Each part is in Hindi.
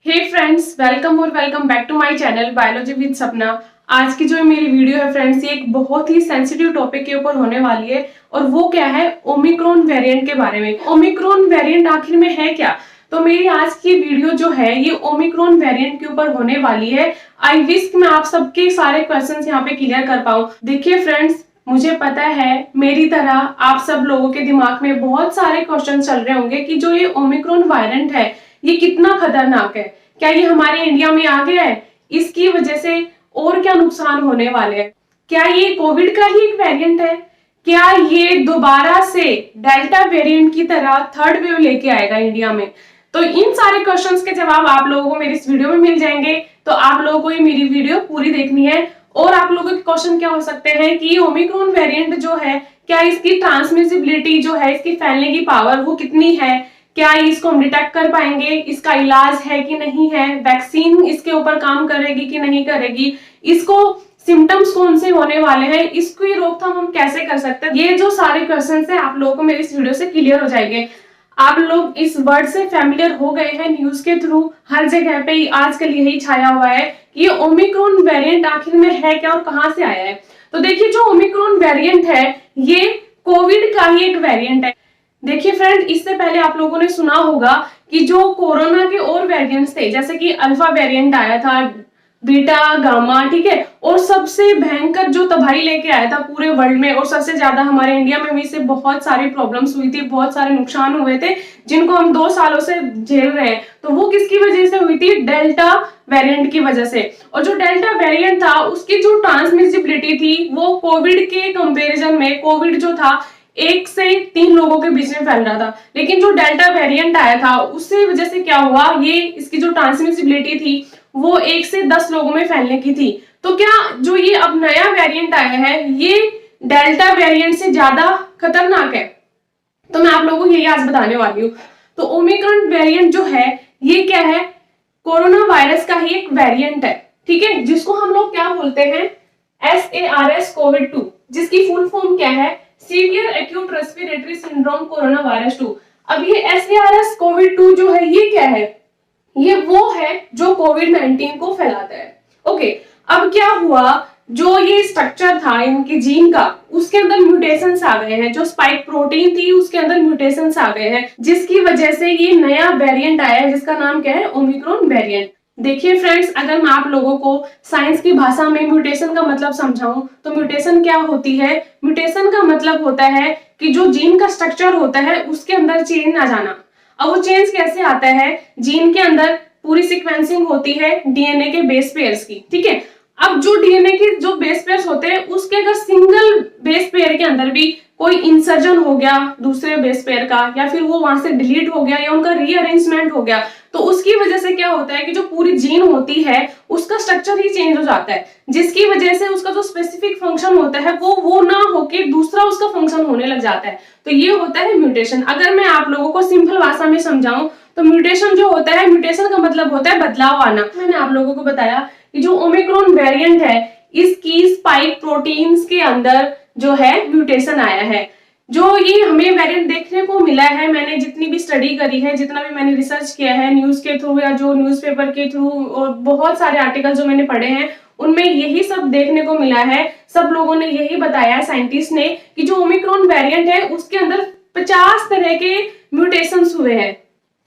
हे फ्रेंड्स, वेलकम और welcome back to my channel biology with Sapna. आज की जो मेरी वीडियो है फ्रेंड्स, ये एक बहुत ही सेंसिटिव टॉपिक के ऊपर होने वाली है और वो क्या है, ओमिक्रॉन वेरिएंट के बारे में। ओमिक्रॉन वेरिएंट आखिर में है क्या? तो मेरी आज की वीडियो जो है ये ओमिक्रॉन वेरिएंट के ऊपर होने वाली है। आई विश मैं आप सबके सारे क्वेश्चंस यहाँ पे क्लियर कर पाऊँ। देखिए फ्रेंड्स, मुझे पता है मेरी तरह आप सब लोगों के दिमाग में बहुत सारे क्वेश्चन चल रहे होंगे कि जो ये ओमिक्रॉन वेरिएंट है ये कितना खतरनाक है, क्या ये हमारे इंडिया में आ गया है, इसकी वजह से और क्या नुकसान होने वाले हैं, क्या ये कोविड का ही एक वेरिएंट है, क्या ये दोबारा से डेल्टा वेरिएंट की तरह थर्ड वेव लेके आएगा इंडिया में। तो इन सारे क्वेश्चंस के जवाब आप लोगों को मेरी इस वीडियो में मिल जाएंगे। तो आप लोगों को ये मेरी वीडियो पूरी देखनी है। और आप लोगों के क्वेश्चन क्या हो सकते हैं कि ओमिक्रॉन वेरिएंट जो है, क्या इसकी ट्रांसमिसिबिलिटी जो है, इसकी फैलने की पावर वो कितनी है, क्या इसको हम डिटेक्ट कर पाएंगे, इसका इलाज है कि नहीं है, वैक्सीन इसके ऊपर काम करेगी कि नहीं करेगी, इसको सिम्टम्स कौन से होने वाले हैं, इसकी रोकथाम हम कैसे कर सकते हैं। ये जो सारे क्वेश्चंस हैं आप लोगों को मेरी इस वीडियो से क्लियर हो जाएंगे। आप लोग इस वर्ड से फैमिलियर हो गए हैं, न्यूज के थ्रू हर जगह पे आजकल यही छाया हुआ है कि ये ओमिक्रॉन वेरिएंट आखिर में है क्या और कहां से आया है। तो देखिए, जो ओमिक्रॉन वेरिएंट है ये कोविड का ही एक वेरिएंट है। देखिए फ्रेंड, इससे पहले आप लोगों ने सुना होगा कि जो कोरोना के और वेरिएंट्स थे, जैसे कि अल्फा वेरिएंट आया था, बीटा, गामा, ठीक है, और सबसे भयंकर जो तबाही लेके आया था पूरे वर्ल्ड में, और सबसे ज्यादा हमारे इंडिया में भी इससे बहुत सारी प्रॉब्लम्स हुई थी, बहुत सारे नुकसान हुए थे जिनको हम 2 सालों से झेल रहे हैं। तो वो किसकी वजह से हुई थी? डेल्टा वेरिएंट की वजह से। और जो डेल्टा वेरिएंट था उसकी जो ट्रांसमिसिबिलिटी थी वो कोविड के कंपैरिजन में, कोविड जो था 1 से 3 लोगों के बीच में फैल रहा था, लेकिन जो डेल्टा वेरिएंट आया था उससे वजह से क्या हुआ, ये इसकी जो ट्रांसमिसिबिलिटी थी वो 1 से 10 लोगों में फैलने की थी। तो क्या जो ये अब नया वेरिएंट आया है ये डेल्टा वेरिएंट से ज्यादा खतरनाक है? तो मैं आप लोगों को यही आज बताने वाली हूँ। तो ओमिक्रॉन वेरिएंट जो है ये क्या है? कोरोना वायरस का ही एक वेरिएंट है, ठीक है, जिसको हम लोग क्या बोलते हैं? SARS कोविड 2, जिसकी फुल फॉर्म क्या है? Severe acute respiratory syndrome corona virus 2। अब ये SARS कोविड 2 जो है ये क्या है? ये वो है जो कोविड-19 को फैलाता है। ओके, अब क्या हुआ, जो ये स्ट्रक्चर था इनके जीन का उसके अंदर म्यूटेशंस आ गए हैं, जो स्पाइक प्रोटीन थी उसके अंदर म्यूटेशंस आ गए हैं, जिसकी वजह से ये नया वेरिएंट आया है जिसका नाम क्या है? Omicron variant. देखिए फ्रेंड्स, अगर मैं आप लोगों को साइंस की भाषा में म्यूटेशन का मतलब समझाऊं तो म्यूटेशन क्या होती है? म्यूटेशन का मतलब होता है कि जो जीन का स्ट्रक्चर होता है उसके अंदर चेंज आ जाना। अब वो चेंज कैसे आता है? जीन के अंदर पूरी सीक्वेंसिंग होती है डीएनए के बेस पेयर्स की, ठीक है। अब जो डीएनए के जो बेस पेयर्स होते हैं उसके अगर सिंगल बेस पेयर के अंदर भी कोई इंसर्जन हो गया दूसरे बेस पेयर का, या फिर वो वहां से डिलीट हो गया या उनका रीअरेंजमेंट हो गया, तो उसकी वजह से क्या होता है कि जो पूरी जीन होती है उसका स्ट्रक्चर ही चेंज हो जाता है, जिसकी वजह से उसका जो स्पेसिफिक फंक्शन होता है वो ना होके दूसरा उसका फंक्शन होने लग जाता है। तो ये होता है म्यूटेशन। अगर मैं आप लोगों को सिंपल भाषा में समझाऊं तो म्यूटेशन जो होता है, म्यूटेशन का मतलब होता है बदलाव आना। मैंने आप लोगों को बताया कि जो ओमिक्रॉन वेरिएंट है इसकी स्पाइक प्रोटीन्स के अंदर जो है म्यूटेशन आया है। जो ये हमें वेरिएंट देखने को मिला है, मैंने जितनी भी स्टडी करी है, जितना भी मैंने रिसर्च किया है न्यूज के थ्रू या जो न्यूज़पेपर के थ्रू, और बहुत सारे आर्टिकल जो मैंने पढ़े हैं उनमें यही सब देखने को मिला है। सब लोगों ने यही बताया, साइंटिस्ट ने, कि जो ओमिक्रॉन वेरिएंट है उसके अंदर 50 तरह के म्यूटेशंस हुए हैं,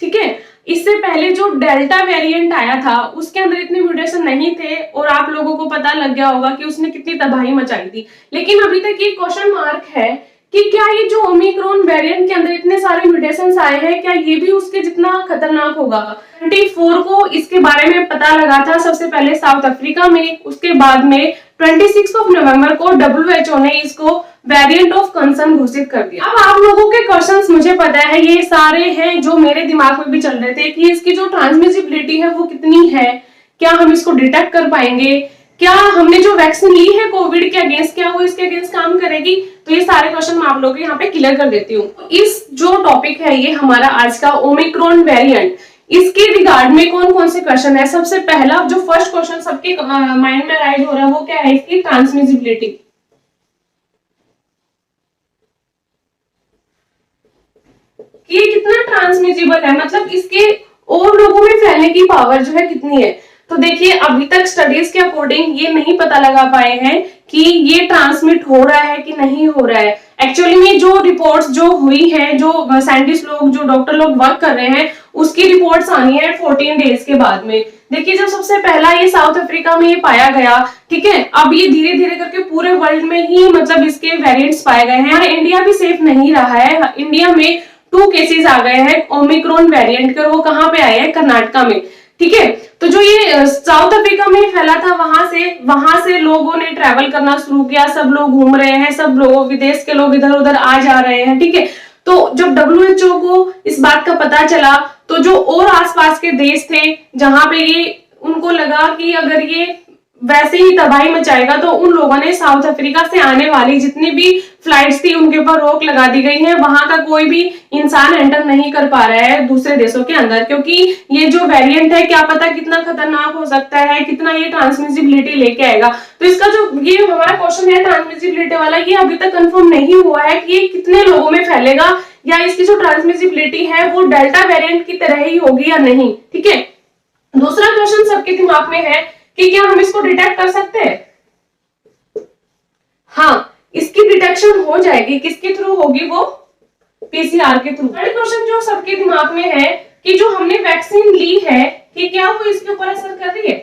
ठीक है। इससे पहले जो डेल्टा वेरिएंट आया था उसके अंदर इतने म्यूटेशन नहीं थे और आप लोगों को पता लग गया होगा कि उसने कितनी तबाही मचाई थी। लेकिन अभी तक ये क्वेश्चन मार्क है कि क्या ये जो ओमिक्रॉन वेरिएंट के अंदर इतने सारे म्यूटेशंस आए हैं क्या ये भी उसके जितना खतरनाक होगा? 24 को इसके बारे में पता लगा था सबसे पहले साउथ अफ्रीका में, उसके बाद में 26 नवंबर को WHO ने इसको वेरिएंट ऑफ कंसर्न घोषित कर दिया। अब आप लोगों के क्वेश्चंस मुझे पता है ये सारे हैं जो मेरे दिमाग में भी चल रहे थे कि इसकी जो ट्रांसमिसिबिलिटी है वो कितनी है, क्या हम इसको डिटेक्ट कर पाएंगे, क्या हमने जो वैक्सीन ली है कोविड के अगेंस्ट क्या वो इसके अगेंस्ट काम करेगी? तो ये सारे क्वेश्चन मैं आप लोगों को यहाँ पे क्लियर कर देती हूँ। इस जो टॉपिक है ये हमारा आज का ओमिक्रॉन वेरिएंट, इसके रिगार्ड में कौन कौन से क्वेश्चन है? सबसे पहला जो फर्स्ट क्वेश्चन सबके माइंड में राइज हो रहा है वो क्या है? इसकी ट्रांसमिसिबिलिटी। ये कितना ट्रांसमिसिबल है, मतलब इसके और लोगों में फैलने की पावर जो है कितनी है। तो देखिए अभी तक स्टडीज के अकॉर्डिंग ये नहीं पता लगा पाए हैं कि ये ट्रांसमिट हो रहा है कि नहीं हो रहा है। एक्चुअली में जो रिपोर्ट्स जो हुई है, जो साइंटिस्ट लोग, जो डॉक्टर लोग वर्क कर रहे हैं, उसकी रिपोर्ट्स आनी है 14 डेज के बाद में। देखिए जब सबसे पहला ये साउथ अफ्रीका में ये पाया गया, ठीक है, अब ये धीरे धीरे करके पूरे वर्ल्ड में ही मतलब इसके वेरिएंट्स पाए गए हैं। इंडिया भी सेफ नहीं रहा है। इंडिया में 2 केसेस आ गए हैं ओमिक्रॉन वेरिएंट के, और वो कहाँ पे आए हैं, कर्नाटका में, ठीक है। तो जो ये साउथ अफ्रीका में फैला था, वहां से लोगों ने ट्रैवल करना शुरू किया, सब लोग घूम रहे हैं, सब लोग विदेश के लोग इधर उधर आ जा रहे हैं, ठीक है। तो जब WHO को इस बात का पता चला, तो जो और आसपास के देश थे जहां पे ये उनको लगा कि अगर ये वैसे ही तबाही मचाएगा, तो उन लोगों ने साउथ अफ्रीका से आने वाली जितनी भी फ्लाइट्स थी उनके ऊपर रोक लगा दी गई है। वहां का कोई भी इंसान एंटर नहीं कर पा रहा है दूसरे देशों के अंदर, क्योंकि ये जो वेरिएंट है क्या पता कितना खतरनाक हो सकता है, कितना ये ट्रांसमिसिबिलिटी लेके आएगा। तो इसका जो ये हमारा क्वेश्चन है ट्रांसमिसिबिलिटी वाला, ये अभी तक कंफर्म नहीं हुआ है कि ये कितने लोगों में फैलेगा, या इसकी जो ट्रांसमिसिबिलिटी है वो डेल्टा वेरिएंट की तरह ही होगी या नहीं, ठीक है। दूसरा क्वेश्चन सबके दिमाग में है कि क्या हम इसको डिटेक्ट कर सकते हैं। हाँ, इसकी डिटेक्शन हो जाएगी, किसके थ्रू होगी, वो PCR के थ्रू। थर्ड क्वेश्चन जो सबके दिमाग में है कि जो हमने वैक्सीन ली है कि क्या वो इसके ऊपर असर कर रही है।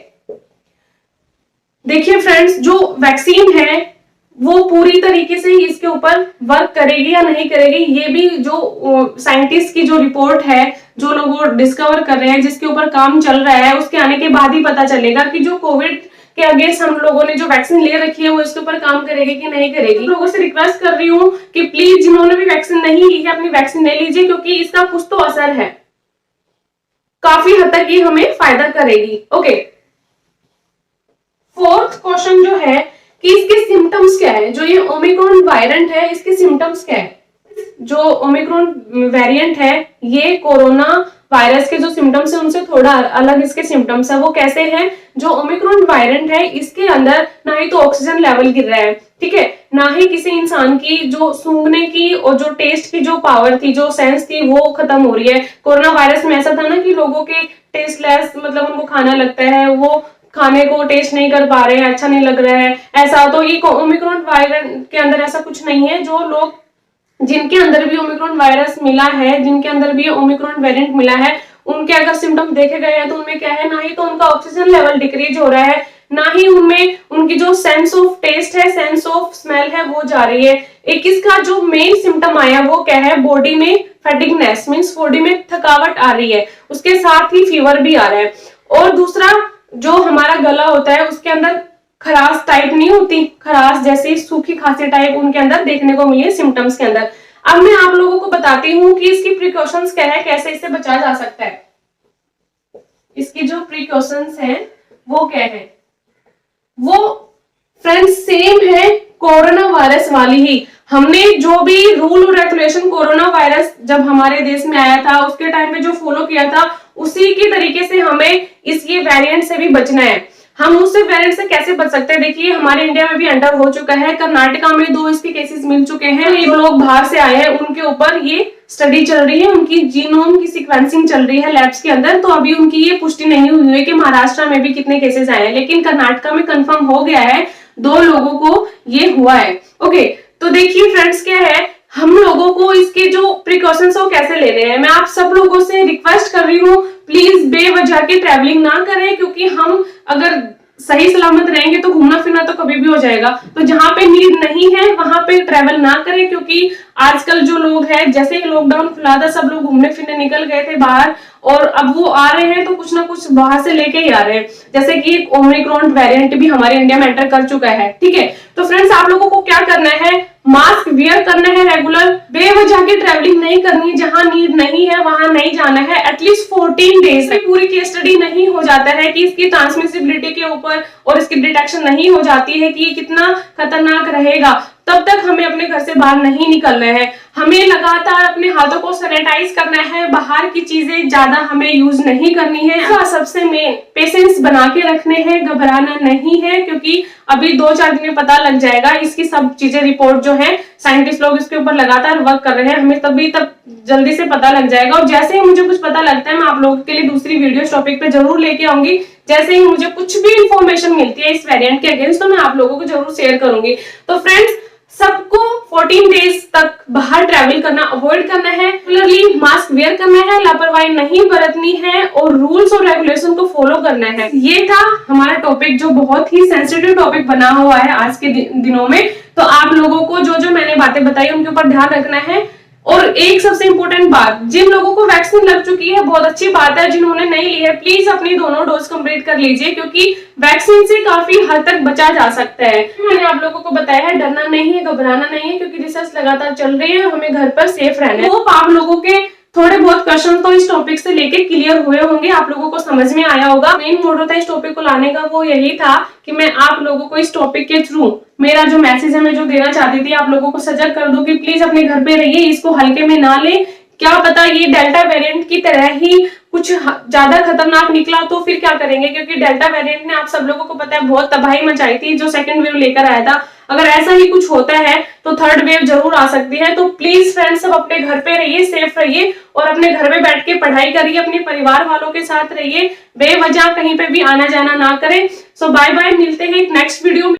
देखिए फ्रेंड्स, जो वैक्सीन है वो पूरी तरीके से इसके ऊपर वर्क करेगी या नहीं करेगी, ये भी जो साइंटिस्ट की जो रिपोर्ट है, जो लोग डिस्कवर कर रहे हैं, जिसके ऊपर काम चल रहा है, उसके आने के बाद ही पता चलेगा कि जो कोविड के अगेंस्ट हम लोगों ने जो वैक्सीन ले रखी है वो इसके ऊपर काम करेगी कि नहीं करेगी। लोगों से रिक्वेस्ट कर रही हूँ कि प्लीज जिन्होंने भी वैक्सीन नहीं ली है अपनी वैक्सीन ले लीजिए, क्योंकि इसका कुछ तो असर है, काफी हद तक ये हमें फायदा करेगी। ओके, फोर्थ क्वेश्चन जो है कि इसके सिम्टम्स क्या है। जो ये ओमिक्रॉन वायरेंट है, इसके सिम्टम्स क्या है। जो ओमिक्रॉन वेरिएंट है ये कोरोना वायरस के जो सिम्टम्स है उनसे थोड़ा अलग इसके सिम्टम्स है। वो कैसे हैं, जो ओमिक्रॉन वायरेंट है इसके अंदर ना ही तो ऑक्सीजन लेवल गिर रहा है, ठीक है, ना ही किसी इंसान की जो सूंघने की और जो टेस्ट की जो पावर थी, जो सेंस थी, वो खत्म हो रही है। कोरोना वायरस में ऐसा था ना कि लोगों के टेस्टलेस, मतलब उनको खाना लगता है, वो खाने को टेस्ट नहीं कर पा रहे हैं, अच्छा नहीं लग रहा है, ऐसा। तो ये ओमिक्रॉन वायरस के अंदर ऐसा कुछ नहीं है। जो लोग जिनके अंदर भी ओमिक्रॉन वायरस मिला है, जिनके अंदर भी ओमिक्रॉन वेरिएंट मिला है, उनके अगर सिम्टम देखे गए हैं तो उनमें क्या है, ना ही तो उनका ऑक्सीजन लेवल डिक्रीज हो रहा है, ना ही उनमें उनकी जो सेंस ऑफ टेस्ट है, सेंस ऑफ स्मेल है, वो जा रही है। एक इसका जो मेन सिम्टम आया वो क्या है, बॉडी में फैटिगनेस, मींस बॉडी में थकावट आ रही है, उसके साथ ही फीवर भी आ रहा है। और दूसरा जो हमारा गला होता है उसके अंदर खराश टाइप नहीं होती, खराश जैसी सूखी खांसी टाइप उनके अंदर देखने को मिली है सिम्टम्स के अंदर। अब मैं आप लोगों को बताती हूँ कि इसकी प्रिकॉशंस क्या है, कैसे इससे बचा जा सकता है। इसकी जो प्रिकॉशंस हैं वो क्या है, वो फ्रेंड्स सेम है कोरोना वायरस वाली ही। हमने जो भी रूल और रेगुलेशन कोरोना वायरस जब हमारे देश में आया था उसके टाइम पे जो फॉलो किया था, उसी के तरीके से हमें इस ये वेरिएंट से भी बचना है। हम उससे वेरिएंट से कैसे बच सकते हैं, देखिए हमारे इंडिया में भी एंटर हो चुका है, कर्नाटका में 2 इसके केसेस मिल चुके हैं। ये लोग बाहर से आए हैं, उनके ऊपर ये स्टडी चल रही है, उनकी जीनोम की सीक्वेंसिंग चल रही है लैब्स के अंदर। तो अभी उनकी ये पुष्टि नहीं हुई है कि महाराष्ट्र में भी कितने केसेस आए हैं, लेकिन कर्नाटका में कंफर्म हो गया है 2 लोगों को ये हुआ है। ओके, तो देखिए फ्रेंड्स क्या है, हम लोगों को इसके जो प्रिकॉशंस वो कैसे लेने हैं। मैं आप सब लोगों से रिक्वेस्ट कर रही हूँ, प्लीज बेवजह के ट्रैवलिंग ना करें, क्योंकि हम अगर सही सलामत रहेंगे तो घूमना फिरना तो कभी भी हो जाएगा। तो जहां पे नीड नहीं है वहां पे ट्रैवल ना करें, क्योंकि आजकल जो लोग हैं, जैसे ही लॉकडाउन खुला था सब लोग घूमने फिरने निकल गए थे बाहर, और अब वो आ रहे हैं तो कुछ ना कुछ बाहर से लेके ही आ रहे हैं। जैसे कि एक ओमिक्रॉन वेरिएंट भी हमारे इंडिया में एंटर कर चुका है, ठीक है। तो फ्रेंड्स आप लोगों को क्या करना है, मास्क वियर करना है रेगुलर, बेवजह की ट्रैवलिंग नहीं करनी, जहां नीड नहीं है वहां नहीं जाना है। एटलीस्ट 14 डेज में पूरी केस स्टडी नहीं हो जाता है कि इसकी ट्रांसमिसिबिलिटी के ऊपर और इसकी डिटेक्शन नहीं हो जाती है कि ये कितना खतरनाक रहेगा। तब तक हमें अपने घर से बाहर नहीं निकलना है। हमें लगातार अपने हाथों को सैनिटाइज करना है, बाहर की चीजें ज्यादा हमें यूज नहीं करनी है। सबसे मेन पेशेंस बना के रखने हैं, घबराना नहीं है, क्योंकि अभी 2-4 दिन में पता लग जाएगा। इसकी सब चीजें रिपोर्ट जो है साइंटिस्ट लोग इसके ऊपर लगातार वर्क कर रहे हैं, हमें तभी तक जल्दी से पता लग जाएगा। और जैसे ही मुझे कुछ पता लगता है मैं आप लोगों के लिए दूसरी वीडियो इस टॉपिक पे जरूर लेके आऊंगी। जैसे ही मुझे कुछ भी इंफॉर्मेशन मिलती है इस वेरिएंट के अगेंस्ट तो मैं आप लोगों को जरूर शेयर करूंगी। तो फ्रेंड्स, सबको 14 डेज तक बाहर ट्रैवल करना अवॉइड करना है, रेगुलरली मास्क वेयर करना है, लापरवाही नहीं बरतनी है और रूल्स और रेगुलेशन को फॉलो करना है। ये था हमारा टॉपिक जो बहुत ही सेंसिटिव टॉपिक बना हुआ है आज के दिनों में। तो आप लोगों को जो जो मैंने बातें बताई उनके ऊपर ध्यान रखना है। और एक सबसे इंपॉर्टेंट बात, जिन लोगों को वैक्सीन लग चुकी है बहुत अच्छी बात है, जिन्होंने नहीं ली है प्लीज अपनी दोनों डोज कंप्लीट कर लीजिए, क्योंकि वैक्सीन से काफी हद तक बचा जा सकता है। मैंने आप लोगों को बताया है डरना नहीं है, घबराना नहीं है, क्योंकि रिसर्च लगातार चल रही है, हमें घर पर सेफ रहना है। तो आप लोगों के थोड़े बहुत क्वेश्चन तो इस टॉपिक से लेके क्लियर हुए होंगे, आप लोगों को समझ में आया होगा। मेन मोटिव था इस टॉपिक को लाने का वो यही था कि मैं आप लोगों को इस टॉपिक के थ्रू मेरा जो मैसेज है मैं जो देना चाहती थी आप लोगों को सजग कर दूं कि प्लीज अपने घर पे रहिए, इसको हल्के में ना ले। क्या पता ये डेल्टा वेरिएंट की तरह ही कुछ ज्यादा खतरनाक निकला तो फिर क्या करेंगे, क्योंकि डेल्टा वेरिएंट ने आप सब लोगों को पता है बहुत तबाही मचाई थी जो सेकंड वेव लेकर आया था। अगर ऐसा ही कुछ होता है तो थर्ड वेव जरूर आ सकती है। तो प्लीज फ्रेंड्स, सब अपने घर पे रहिए, सेफ रहिए और अपने घर में बैठ के पढ़ाई करिए, अपने परिवार वालों के साथ रहिए, बेवजह कहीं पे भी आना जाना ना करें। सो बाय बाय, मिलते हैं एक नेक्स्ट वीडियो में।